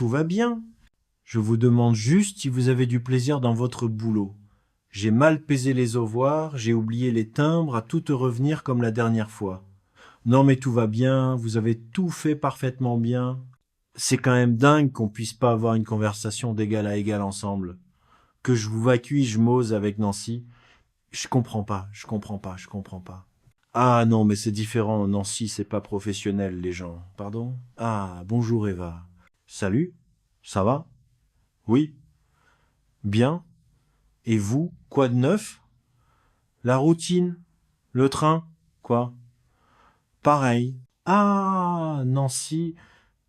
Tout va bien. Je vous demande juste si vous avez du plaisir dans votre boulot. J'ai mal pesé les ovoirs, j'ai oublié les timbres, à tout revenir comme la dernière fois. Non mais tout va bien, vous avez tout fait parfaitement bien. C'est quand même dingue qu'on puisse pas avoir une conversation d'égal à égal ensemble. Que je vous vacue, je m'ose avec Nancy. Je comprends pas, je comprends pas, je comprends pas. Ah non, mais c'est différent, Nancy, c'est pas professionnel, les gens. Pardon? Ah, bonjour Eva. Salut, ça va? Oui, bien. Et vous, quoi de neuf? La routine, le train, quoi? Pareil. Ah, Nancy,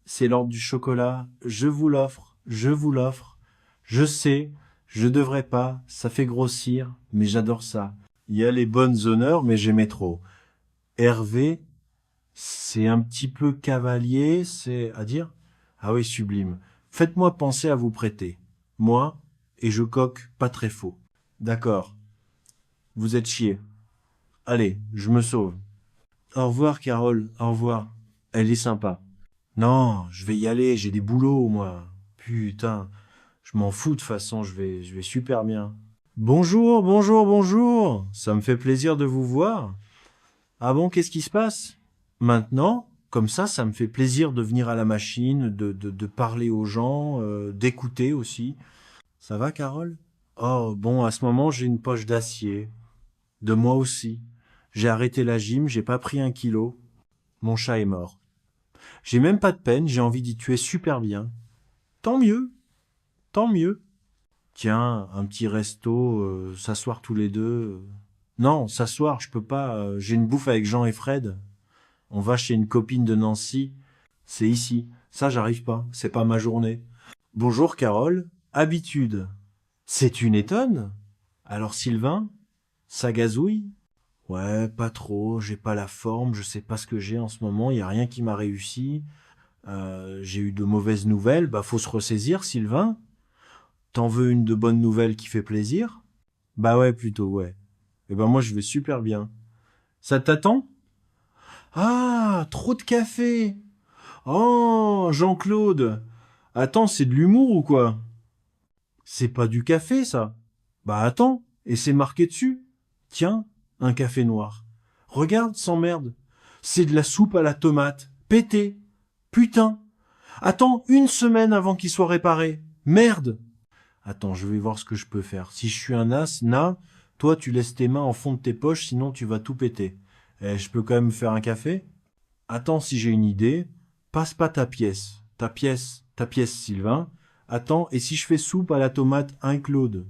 c'est l'ordre du chocolat. Je vous l'offre, je vous l'offre. Je sais, je devrais pas, ça fait grossir, mais j'adore ça. Il y a les bonnes honneurs, mais j'aimais trop. Hervé, c'est un petit peu cavalier, c'est à dire? Ah oui, sublime. Faites-moi penser à vous prêter. Moi, et je coque pas très faux. D'accord, vous êtes chier. Allez, je me sauve. Au revoir, Carole, au revoir. Elle est sympa. Non, je vais y aller, j'ai des boulots, moi. Putain, je m'en fous de toute façon, je vais super bien. Bonjour, bonjour, bonjour. Ça me fait plaisir de vous voir. Ah bon, qu'est-ce qui se passe? Maintenant, comme ça me fait plaisir de venir à la machine, de parler aux gens, d'écouter aussi. Ça va, Carole? Oh, bon, à ce moment, j'ai une poche d'acier. De moi aussi. J'ai arrêté la gym, j'ai pas pris 1 kilo. Mon chat est mort. J'ai même pas de peine, j'ai envie d'y tuer super bien. Tant mieux, tant mieux. Tiens, un petit resto, s'asseoir tous les deux. Non, s'asseoir, je peux pas, j'ai une bouffe avec Jean et Fred. On va chez une copine de Nancy. C'est ici. Ça, j'arrive pas. C'est pas ma journée. Bonjour, Carole. Habitude. C'est une étonne. Alors, Sylvain? Ça gazouille? Ouais, pas trop. J'ai pas la forme. Je sais pas ce que j'ai en ce moment. Y a rien qui m'a réussi. J'ai eu de mauvaises nouvelles. Bah, faut se ressaisir, Sylvain. T'en veux une de bonnes nouvelles qui fait plaisir? Bah ouais, plutôt, ouais. Eh ben, moi, je vais super bien. Ça t'attend? Ah, trop de café! Oh, Jean-Claude! Attends, c'est de l'humour ou quoi? C'est pas du café, ça. Bah attends, et c'est marqué dessus. Tiens, un café noir. Regarde, sans merde. C'est de la soupe à la tomate. Pété. Putain. Attends 1 semaine avant qu'il soit réparé. Merde. Attends, je vais voir ce que je peux faire. Si je suis un as, toi tu laisses tes mains en fond de tes poches, sinon tu vas tout péter. Je peux quand même faire un café? Attends, si j'ai une idée. Passe pas ta pièce. Ta pièce, Sylvain. Attends, et si je fais soupe à la tomate, un Claude?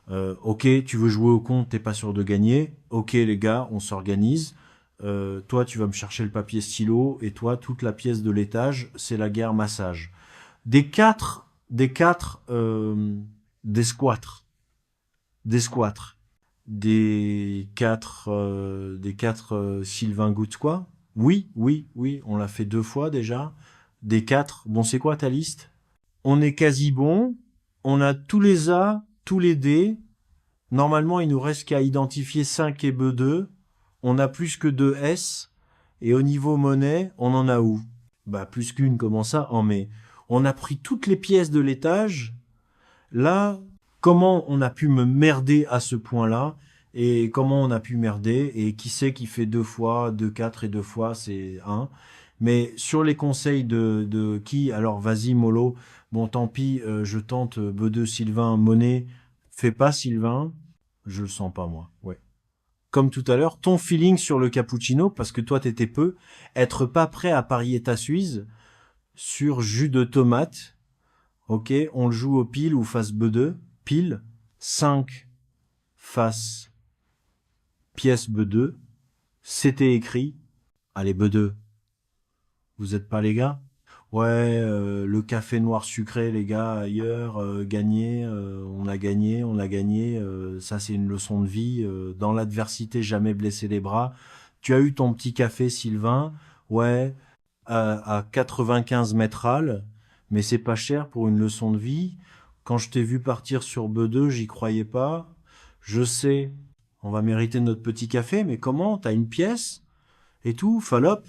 Ok, tu veux jouer au con, t'es pas sûr de gagner. Ok, les gars, on s'organise. Toi, tu vas me chercher le papier stylo, et toi, toute la pièce de l'étage, c'est la guerre massage. Des squatres. Des squatres. Des quatre Sylvain Goutte, quoi? Oui, oui, oui, on l'a fait 2 fois déjà. Des 4, bon, c'est quoi ta liste? On est quasi bon. On a tous les A, tous les D. Normalement, il nous reste qu'à identifier 5 et B2. On a plus que 2 S. Et au niveau monnaie, on en a où? Bah, plus qu'une, comment ça? Oh, mais on a pris toutes les pièces de l'étage. Là, comment on a pu me merder à ce point-là? Et comment on a pu merder? Et qui c'est qui fait 2 fois, 2, 4 et 2 fois, c'est 1. Mais sur les conseils de qui? Alors vas-y, mollo. Bon, tant pis, je tente B2 Sylvain Monet. Fais pas Sylvain. Je le sens pas, moi. Ouais. Comme tout à l'heure, ton feeling sur le cappuccino, parce que toi t'étais peu, être pas prêt à parier ta Suisse sur jus de tomate. Ok, on le joue au pile ou face B2. Pile. 5 face pièce B2. C'était écrit. Allez, B2. Vous êtes pas les gars? Ouais, le café noir sucré, les gars, ailleurs, gagné, on a gagné, on a gagné. Ça, c'est une leçon de vie. Dans l'adversité, jamais blesser les bras. Tu as eu ton petit café, Sylvain. Ouais, à 95 métrales, mais c'est pas cher pour une leçon de vie. Quand je t'ai vu partir sur B2, j'y croyais pas. Je sais, on va mériter notre petit café, mais comment? T'as une pièce? Et tout, Fallope?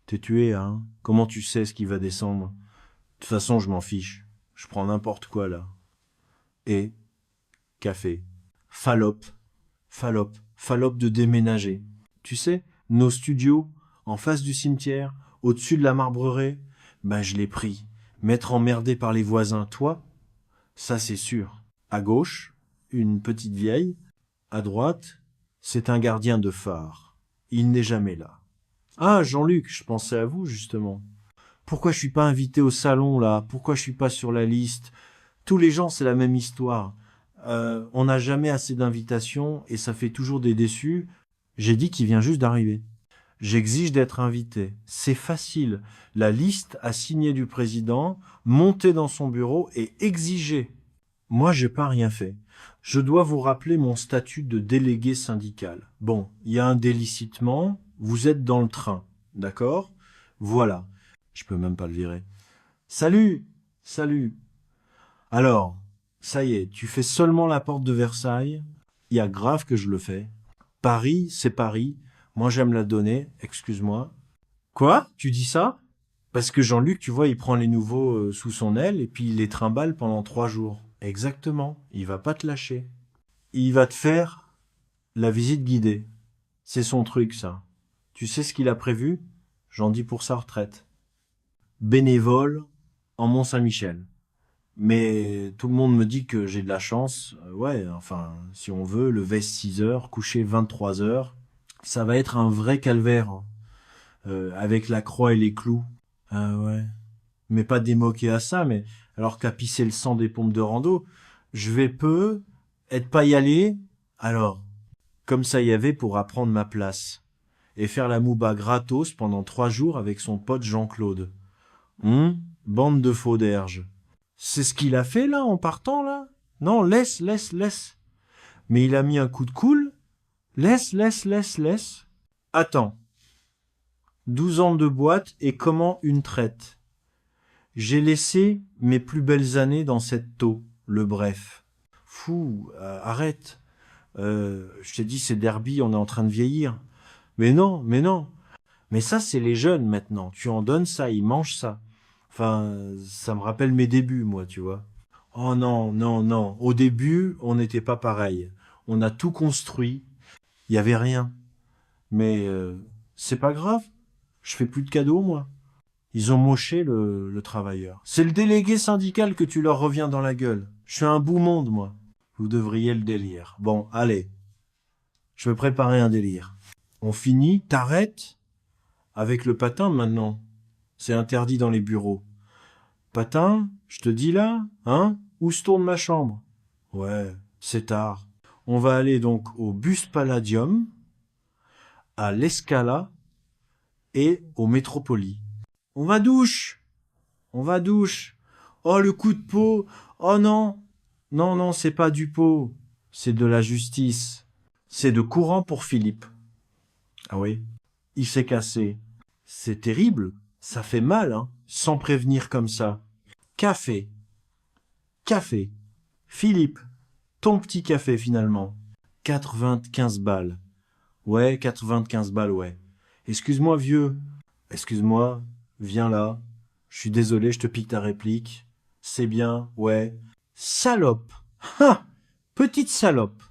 T'es tué, hein? Comment tu sais ce qui va descendre? toute façon, je m'en fiche. Je prends n'importe quoi, là. Et café. Fallope. Fallope. Fallope de déménager. Tu sais, nos studios, en face du cimetière, au-dessus de la Marbreraie, ben je l'ai pris. M'être emmerdé par les voisins, toi, ça c'est sûr. À gauche, une petite vieille. À droite, c'est un gardien de phare. Il n'est jamais là. Ah, Jean-Luc, je pensais à vous, justement. Pourquoi je suis pas invité au salon, là? Pourquoi je suis pas sur la liste? Tous les gens, c'est la même histoire. On n'a jamais assez d'invitations et ça fait toujours des déçus. J'ai dit qu'il vient juste d'arriver. J'exige d'être invité. C'est facile. La liste à signer du président, monter dans son bureau et exiger. Moi, j'ai pas rien fait. Je dois vous rappeler mon statut de délégué syndical. Bon, il y a un délicitement. Vous êtes dans le train. D'accord? Voilà. Je peux même pas le virer. Salut! Salut! Alors, ça y est, tu fais seulement la porte de Versailles. Il y a grave que je le fais. Paris, c'est Paris. Moi, j'aime la donner. Excuse-moi. Quoi? Tu dis ça? Parce que Jean-Luc, tu vois, il prend les nouveaux sous son aile et puis il les trimballe pendant 3 jours. Exactement. Il va pas te lâcher. Il va te faire la visite guidée. C'est son truc, ça. Tu sais ce qu'il a prévu? J'en dis pour sa retraite. Bénévole en Mont-Saint-Michel. Mais tout le monde me dit que j'ai de la chance. Ouais, enfin, si on veut, lever 6 heures, coucher 23 heures, ça va être un vrai calvaire, hein. Avec la croix et les clous. Ah ouais. Mais pas démoquer à ça, mais alors qu'à pisser le sang des pompes de rando, je vais peu, être pas y aller, alors, comme ça y avait pour apprendre ma place. Et faire la mouba gratos pendant 3 jours avec son pote Jean-Claude. Bande de faux d'erges. C'est ce qu'il a fait là en partant là? Non, laisse, laisse, laisse. Mais il a mis un coup de cool. Laisse, laisse, laisse, laisse. Attends. 12 ans de boîte et comment une traite? J'ai laissé mes plus belles années dans cette taux, le bref. Fou, arrête. Je t'ai dit, c'est derby, on est en train de vieillir. Mais non, mais non. Mais ça, c'est les jeunes maintenant. Tu en donnes ça, ils mangent ça. Enfin, ça me rappelle mes débuts, moi, tu vois. Oh non, non, non. Au début, on n'était pas pareil. On a tout construit. Il y avait rien. Mais c'est pas grave. Je fais plus de cadeaux, moi. Ils ont moché le travailleur. C'est le délégué syndical que tu leur reviens dans la gueule. Je suis un bout monde, moi. Vous devriez le délire. Bon, allez. Je vais préparer un délire. On finit, t'arrêtes. Avec le patin, maintenant. C'est interdit dans les bureaux. Patin, je te dis là, hein? Où se tourne ma chambre? Ouais, c'est tard. On va aller donc au Bus Palladium, à l'Escala et au Métropoli. On va douche! On va douche! Oh, le coup de peau! Oh non! Non, non, c'est pas du pot. C'est de la justice. C'est de courant pour Philippe. Ah oui? Il s'est cassé. C'est terrible. Ça fait mal, hein? Sans prévenir comme ça. Café. Café. Philippe. Ton petit café, finalement. 95 balles. Ouais, 95 balles, ouais. Excuse-moi, vieux. Excuse-moi. Viens là. Je suis désolé, je te pique ta réplique. C'est bien, ouais. Salope. Ha! Petite salope.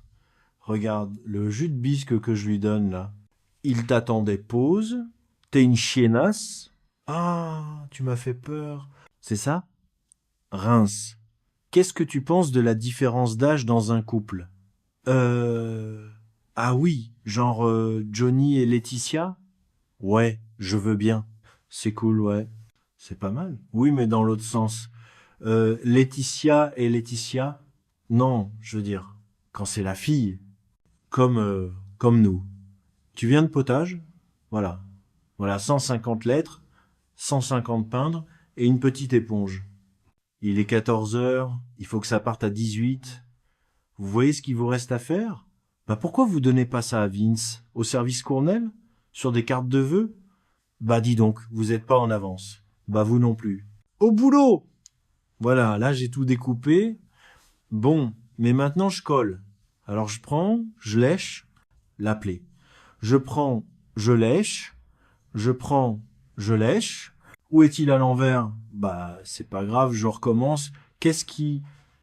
Regarde, le jus de bisque que je lui donne, là. Il t'attendait pause. T'es une chiennasse. Ah, tu m'as fait peur. C'est ça? Reims. Qu'est-ce que tu penses de la différence d'âge dans un couple? Euh... Ah oui, genre Johnny et Laetitia? Ouais, je veux bien. C'est cool, ouais. C'est pas mal. Oui, mais dans l'autre sens. Laetitia et Laetitia? Non, je veux dire, quand c'est la fille, comme nous. Tu viens de potage? Voilà. Voilà, 150 lettres, 150 peindre et une petite éponge. Il est 14 heures, il faut que ça parte à 18. Vous voyez ce qu'il vous reste à faire? Bah pourquoi vous donnez pas ça à Vince, au service Cournel, sur des cartes de vœux? Bah dis donc, vous êtes pas en avance. Bah vous non plus. Au boulot! Voilà, là j'ai tout découpé. Bon, mais maintenant je colle. Alors je prends, je lèche, l'appeler. Je prends, je lèche, je prends, je lèche. Où est-il à l'envers? Bah, c'est pas grave, je recommence. Qu'est-ce qui